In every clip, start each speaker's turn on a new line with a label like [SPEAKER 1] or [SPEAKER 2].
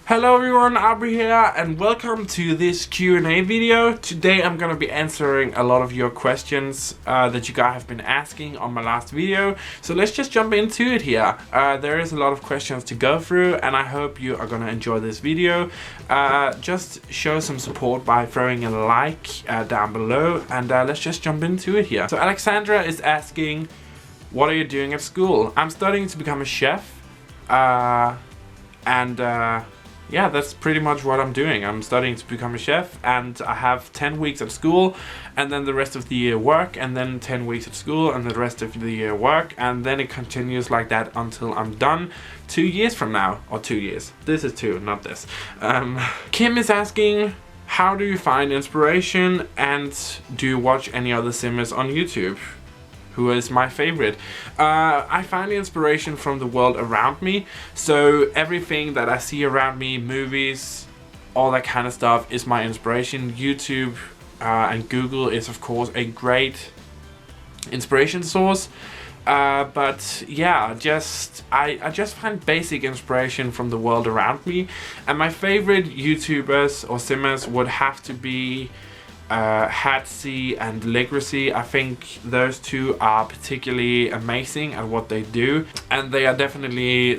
[SPEAKER 1] Hello everyone, Auvbri here and welcome to this Q&A video. Today I'm gonna be answering a lot of your questions that you guys have been asking on my last video. So let's just jump into it here. There is a lot of questions to go through and I hope you are gonna enjoy this video. Just show some support by throwing a like down below and let's just jump into it here. So Alexandra is asking, what are you doing at school? I'm studying to become a chef yeah, that's pretty much what I'm doing. I'm studying to become a chef and I have 10 weeks at school and then the rest of the year work and then 10 weeks at school and the rest of the year work and then it continues like that until I'm done 2 years from now. Or 2 years. This is 2, not this. Kim is asking, how do you find inspiration and do you watch any other simmers on YouTube? Who is my favorite? I find the inspiration from the world around me. So everything that I see around me, movies, all that kind of stuff is my inspiration. YouTube and Google is of course a great inspiration source. But yeah, I just find basic inspiration from the world around me. And my favorite YouTubers or simmers would have to be Hatsy and Legacy. I think those two are particularly amazing at what they do and they are definitely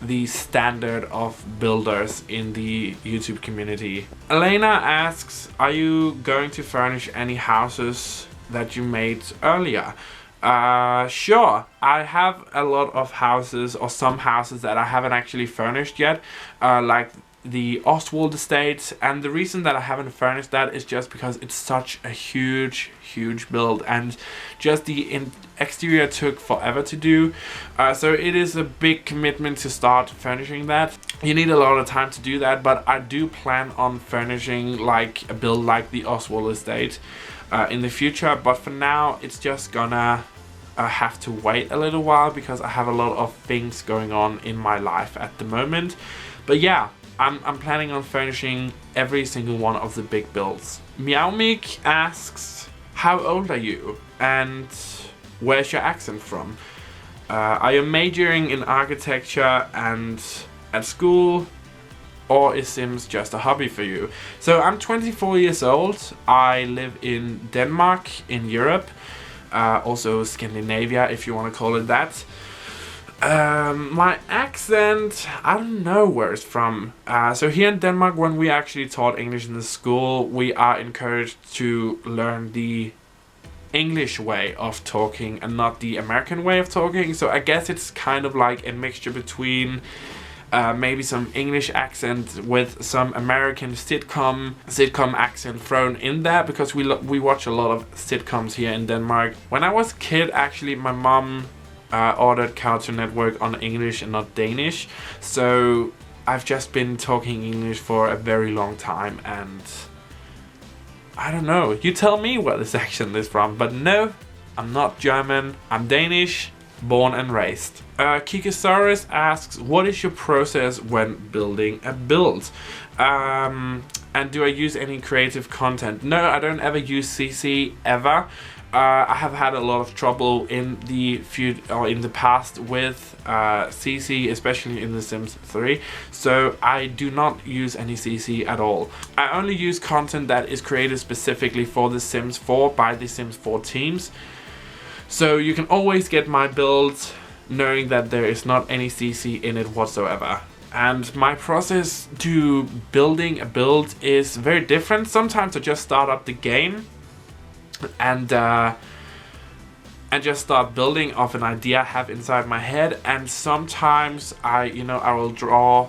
[SPEAKER 1] the standard of builders in the YouTube community. Elena asks, are you going to furnish any houses that you made earlier? Sure. I have a lot of houses or some houses that I haven't actually furnished yet, like the Oswald estate, and the reason that I haven't furnished that is just because it's such a huge build and just the exterior took forever to do, so it is a big commitment to start furnishing that. You need a lot of time to do that, but I do plan on furnishing like a build like the Oswald estate in the future, but for now it's just gonna have to wait a little while because I have a lot of things going on in my life at the moment. But yeah, I'm planning on furnishing every single one of the big builds. Meowmik asks, how old are you and where's your accent from? Are you majoring in architecture and at school, or is Sims just a hobby for you? So I'm 24 years old. I live in Denmark in Europe, also Scandinavia if you want to call it that. My accent, I don't know where it's from. So here in Denmark, when we actually taught English in the school, we are encouraged to learn the English way of talking and not the American way of talking. So I guess it's kind of like a mixture between maybe some English accent with some American sitcom accent thrown in there, because we watch a lot of sitcoms here in Denmark. When I was a kid, actually, my mom ordered Cartoon Network on English and not Danish, so I've just been talking English for a very long time and I don't know, you tell me where this accent is from, but no, I'm not German, I'm Danish, born and raised. Kikosaurus asks, what is your process when building a build? And do I use any creative content? No, I don't ever use CC ever. I have had a lot of trouble in the past with CC, especially in The Sims 3. So I do not use any CC at all. I only use content that is created specifically for The Sims 4 by The Sims 4 teams. So you can always get my builds knowing that there is not any CC in it whatsoever. And my process to building a build is very different. Sometimes I just start up the game and just start building off an idea I have inside my head, and sometimes I will draw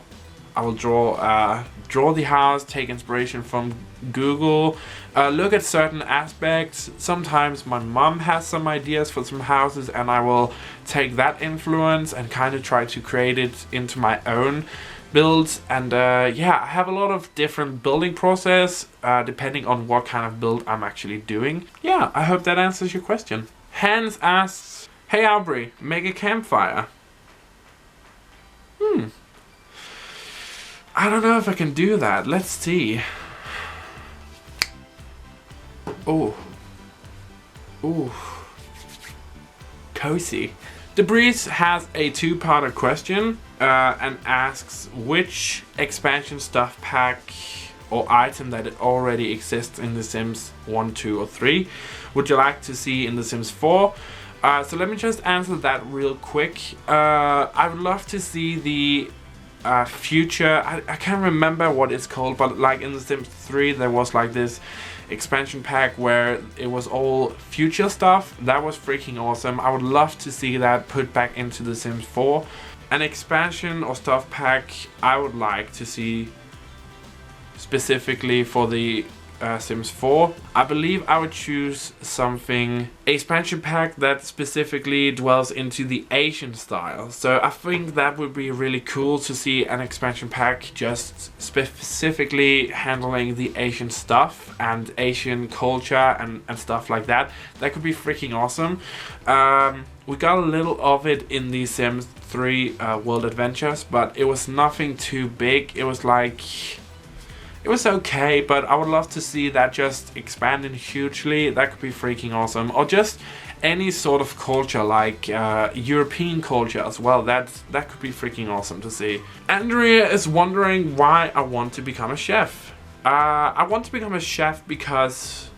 [SPEAKER 1] the house, take inspiration from Google, look at certain aspects. Sometimes my mom has some ideas for some houses and I will take that influence and kind of try to create it into my own builds. And yeah, I have a lot of different building process depending on what kind of build I'm actually doing. Yeah, I hope that answers your question. Hans asks, hey Auvbri, make a campfire. I don't know if I can do that. Let's see. Oh. Ooh. Cozy. Debris has a two-parter question and asks which expansion stuff pack or item that already exists in The Sims 1, 2 or 3 would you like to see in The Sims 4? So let me just answer that real quick. I would love to see the future, I can't remember what it's called, but like in The Sims 3 there was like this expansion pack where it was all future stuff. That was freaking awesome. I would love to see that put back into The Sims 4. An expansion or stuff pack I would like to see specifically for the Sims 4. I believe I would choose something, expansion pack that specifically dwells into the Asian style. So I think that would be really cool to see an expansion pack just specifically handling the Asian stuff and Asian culture and stuff like that. That could be freaking awesome. We got a little of it in the Sims 3 World Adventures, but it was nothing too big. It was like, it was okay, but I would love to see that just expanding hugely. That could be freaking awesome. Or just any sort of culture, like European culture as well. That could be freaking awesome to see. Andrea is wondering why I want to become a chef. I want to become a chef because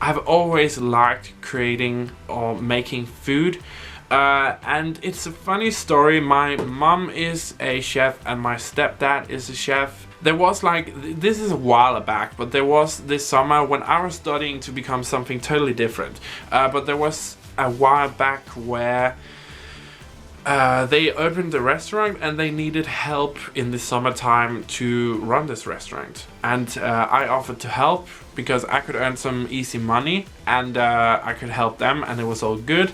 [SPEAKER 1] I've always liked creating or making food. And it's a funny story. My mom is a chef and my stepdad is a chef. There was like, this is a while back, but there was this summer when I was studying to become something totally different. But there was a while back where they opened a restaurant and they needed help in the summertime to run this restaurant. And I offered to help because I could earn some easy money and I could help them and it was all good.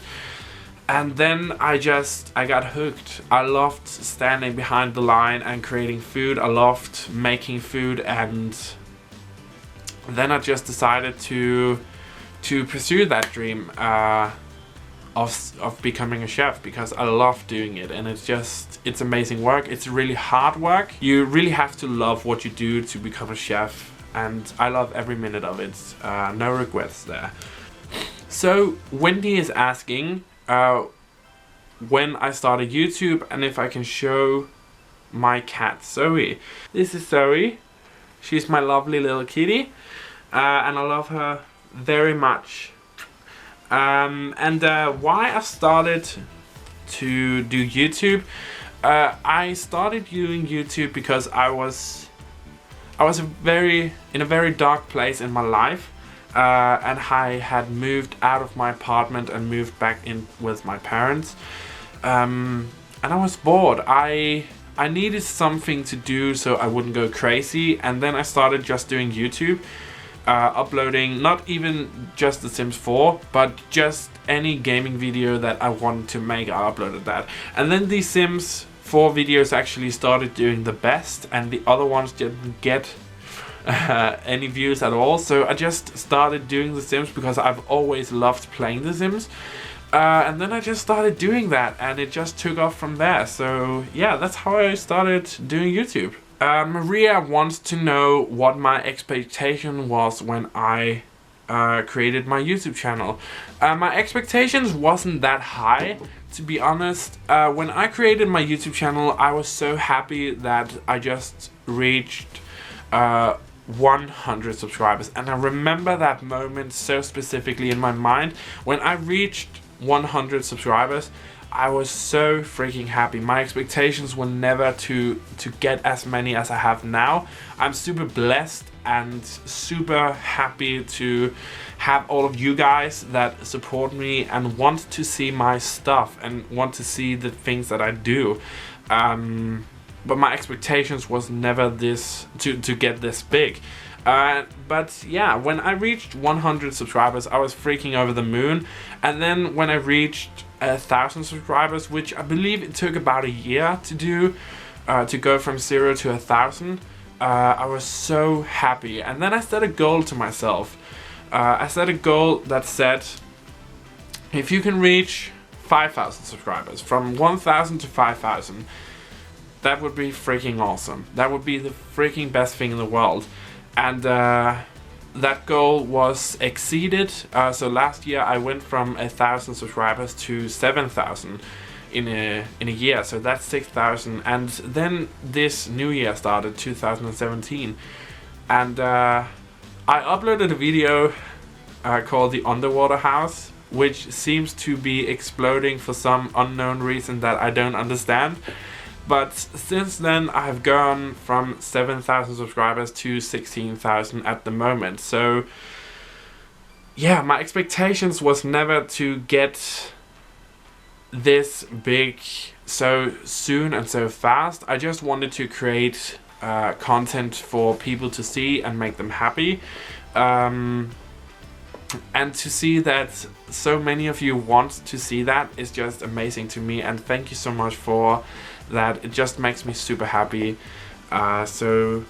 [SPEAKER 1] And then I got hooked. I loved standing behind the line and creating food. I loved making food, and then I just decided to pursue that dream of becoming a chef because I love doing it, and it's amazing work. It's really hard work. You really have to love what you do to become a chef, and I love every minute of it. No regrets there. So Wendy is asking when I started YouTube and if I can show my cat Zoe. This is Zoe. She's my lovely little kitty and I love her very much. And why I started to do YouTube, I started doing YouTube because I was in a very dark place in my life. And I had moved out of my apartment and moved back in with my parents. And I was bored. I needed something to do so I wouldn't go crazy. And then I started just doing YouTube, uploading not even just The Sims 4, but just any gaming video that I wanted to make. I uploaded that. And then the Sims 4 videos actually started doing the best, and the other ones didn't get any views at all. So I just started doing The Sims because I've always loved playing The Sims, and then I just started doing that and it just took off from there. So yeah, that's how I started doing YouTube. Maria wants to know what my expectation was when I created my YouTube channel. My expectations wasn't that high, to be honest. When I created my YouTube channel, I was so happy that I just reached 100 subscribers, and I remember that moment so specifically in my mind. When I reached 100 subscribers, I was so freaking happy. My expectations were never to get as many as I have now. I'm super blessed and super happy to have all of you guys that support me and want to see my stuff and want to see the things that I do. But my expectations was never this to get this big. But yeah, when I reached 100 subscribers, I was freaking over the moon. And then when I reached 1,000 subscribers, which I believe it took about a year to do, to go from 0 to 1,000, I was so happy. And then I set a goal to myself. I set a goal that said, if you can reach 5,000 subscribers, from 1,000 to 5,000, that would be freaking awesome. That would be the freaking best thing in the world. And that goal was exceeded. So last year I went from 1,000 subscribers to 7,000 in a year. So that's 6,000. And then this new year started, 2017, and I uploaded a video called The Underwater House, which seems to be exploding for some unknown reason that I don't understand. But since then I've gone from 7,000 subscribers to 16,000 at the moment. So yeah, my expectations was never to get this big so soon and so fast. I just wanted to create content for people to see and make them happy. And to see that so many of you want to see that is just amazing to me, and thank you so much for that. It just makes me super happy. So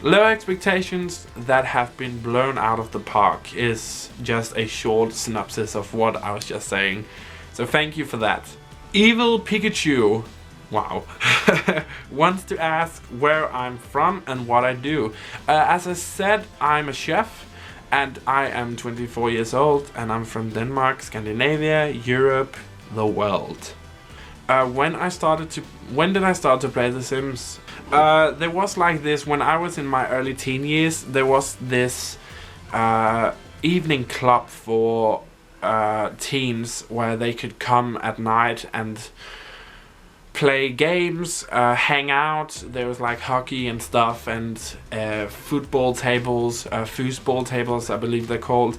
[SPEAKER 1] low expectations that have been blown out of the park is just a short synopsis of what I was just saying. So thank you for that. Evil Pikachu, wow, wants to ask where I'm from and what I do. As I said, I'm a chef. And I am 24 years old, and I'm from Denmark, Scandinavia, Europe, the world. When did I start to play The Sims? There was like this, when I was in my early teen years, there was this evening club for teens where they could come at night and play games, hang out. There was like hockey and stuff, and football tables, foosball tables I believe they're called.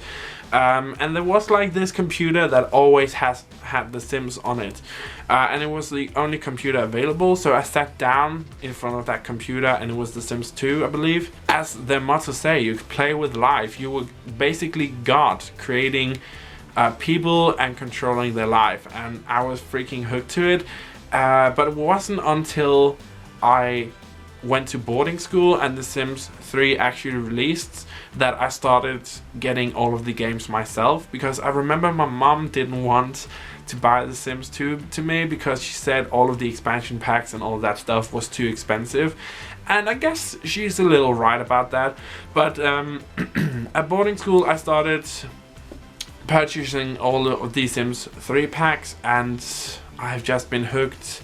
[SPEAKER 1] And there was like this computer that always had The Sims on it. And it was the only computer available, so I sat down in front of that computer, and it was The Sims 2, I believe. As their motto say, you play with life. You were basically God, creating people and controlling their life. And I was freaking hooked to it. But it wasn't until I went to boarding school and The Sims 3 actually released that I started getting all of the games myself, because I remember my mom didn't want to buy The Sims 2 to me because she said all of the expansion packs and all of that stuff was too expensive. And I guess she's a little right about that. But at boarding school I started purchasing all of the Sims 3 packs, and I've just been hooked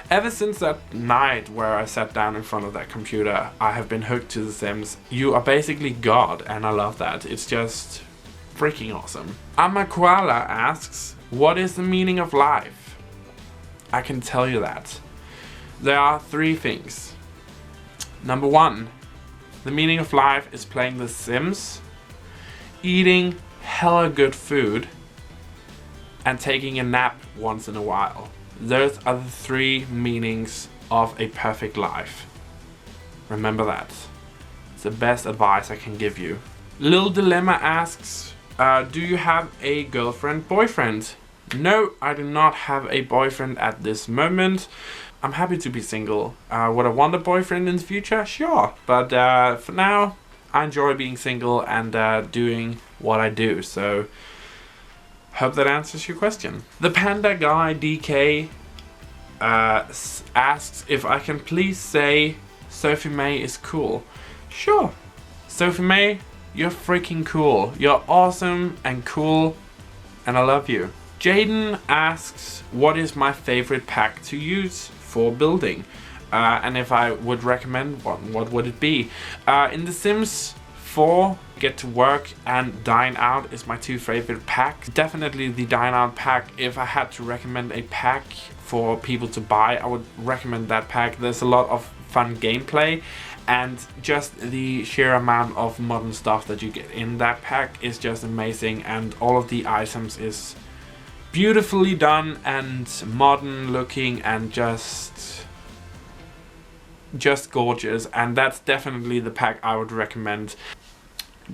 [SPEAKER 1] ever since that night where I sat down in front of that computer. I have been hooked to The Sims. You are basically God, and I love that. It's just freaking awesome. Amakwala asks, what is the meaning of life? I can tell you that. There are 3 things. Number 1, the meaning of life is playing The Sims, eating hella good food, and taking a nap once in a while. Those are the 3 meanings of a perfect life. Remember that. It's the best advice I can give you. Lil Dilemma asks, do you have a girlfriend, boyfriend? No, I do not have a boyfriend at this moment. I'm happy to be single. Would I want a boyfriend in the future? Sure. But for now, I enjoy being single and doing what I do. So hope that answers your question. The Panda Guy DK asks if I can please say Sophie Mae is cool. Sure. Sophie Mae, you're freaking cool. You're awesome and cool, and I love you. Jaden asks what is my favorite pack to use for building, and if I would recommend one, what would it be? In The Sims 4, Get to Work and Dine Out is my 2 favorite packs. Definitely the Dine Out pack. If I had to recommend a pack for people to buy, I would recommend that pack. There's a lot of fun gameplay, and just the sheer amount of modern stuff that you get in that pack is just amazing, and all of the items is beautifully done and modern looking and just gorgeous, and that's definitely the pack I would recommend.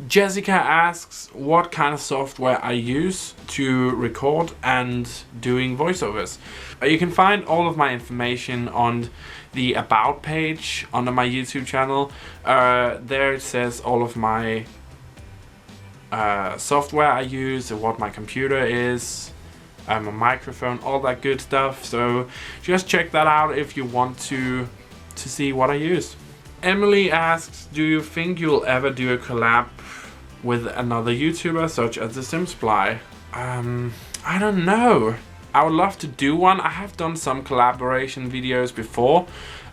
[SPEAKER 1] Jessica asks what kind of software I use to record and doing voiceovers. You can find all of my information on the About page under my YouTube channel. There it says all of my software I use, what my computer is, my microphone, all that good stuff. So just check that out if you want to see what I use. Emily asks, do you think you'll ever do a collab with another YouTuber such as the Simsply? I don't know. I would love to do one. I have done some collaboration videos before,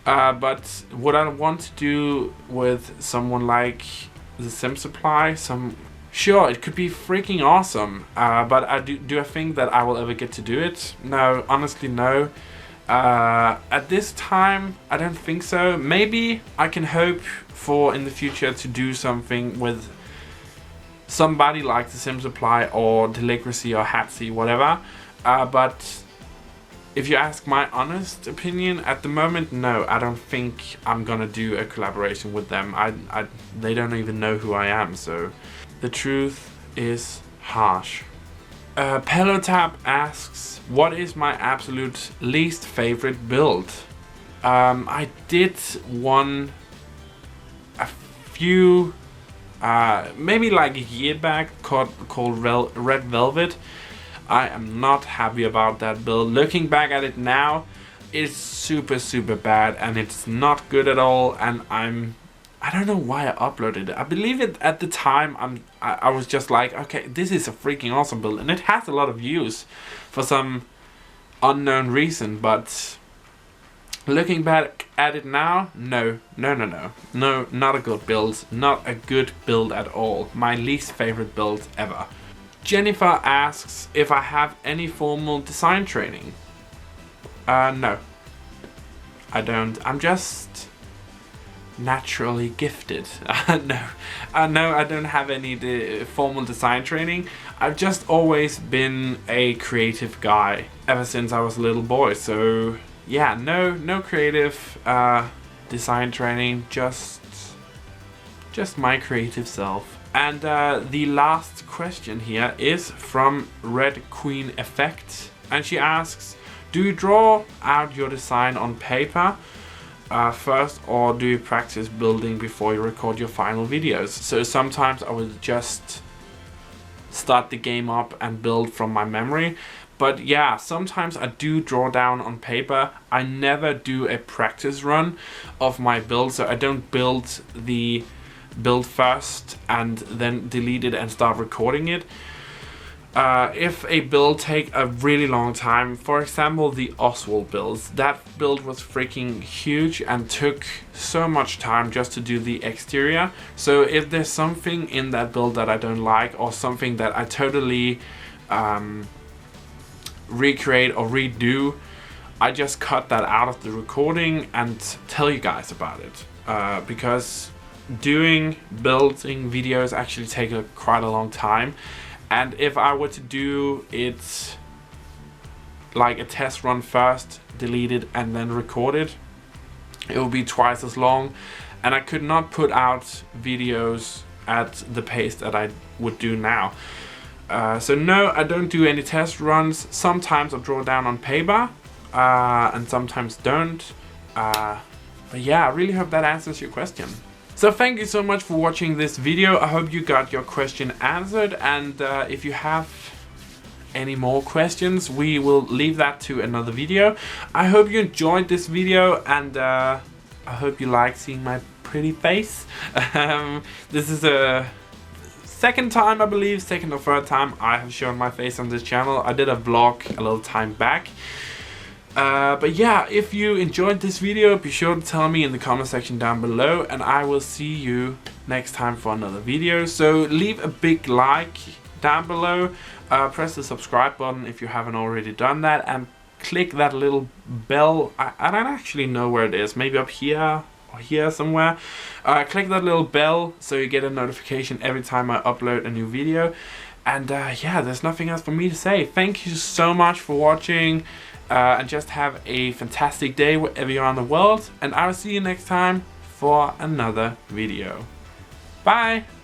[SPEAKER 1] but would I want to do with someone like the Simsply? Sure, it could be freaking awesome, but do I think that I will ever get to do it? No, honestly no. At this time, I don't think so. Maybe I can hope for in the future to do something with somebody like the Simsply or Deligracy or Hatsy, whatever. But if you ask my honest opinion, at the moment, no, I don't think I'm gonna do a collaboration with them. They don't even know who I am, so the truth is harsh. Pelotap asks, what is my absolute least favorite build? I did one a few, maybe like a year back, called Red Velvet. I am not happy about that build. Looking back at it now, it's super bad and it's not good at all, and I don't know why I uploaded it. I believe it at the time. I was just like, okay, this is a freaking awesome build, and it has a lot of views for some unknown reason. But looking back at it now, no, not a good build. Not a good build at all. My least favorite build ever. Jennifer asks if I have any formal design training. No, I don't. I'm just naturally gifted. No, I don't have any formal design training. I've just always been a creative guy ever since I was a little boy. So yeah, no creative design training. Just my creative self. And the last question here is from Red Queen Effect, and she asks, do you draw out your design on paper first, or do you practice building before you record your final videos? So sometimes I will just start the game up and build from my memory, but yeah, sometimes I do draw down on paper. I never do a practice run of my build, so I don't build first and then delete it and start recording it. If a build take a really long time, for example the Oswald builds, that build was freaking huge and took so much time just to do the exterior. So if there's something in that build that I don't like, or something that I totally recreate or redo, I just cut that out of the recording and tell you guys about it, because building videos actually take quite a long time, and if I were to do it like a test run first, delete it and then record it, it would be twice as long, and I could not put out videos at the pace that I would do now. So no, I don't do any test runs. Sometimes I draw down on paper and sometimes don't, but yeah, I really hope that answers your question. So thank you so much for watching this video. I hope you got your question answered, and if you have any more questions, we will leave that to another video. I hope you enjoyed this video, and I hope you like seeing my pretty face. This is a second time, I believe, second or third time I have shown my face on this channel. I did a vlog a little time back. But yeah, if you enjoyed this video, be sure to tell me in the comment section down below, and I will see you next time for another video. So leave a big like down below, press the subscribe button if you haven't already done that, and click that little bell. I don't actually know where it is, maybe up here or here somewhere. Click that little bell so you get a notification every time I upload a new video. And yeah, there's nothing else for me to say. Thank you so much for watching. And just have a fantastic day wherever you are in the world, and I will see you next time for another video. Bye!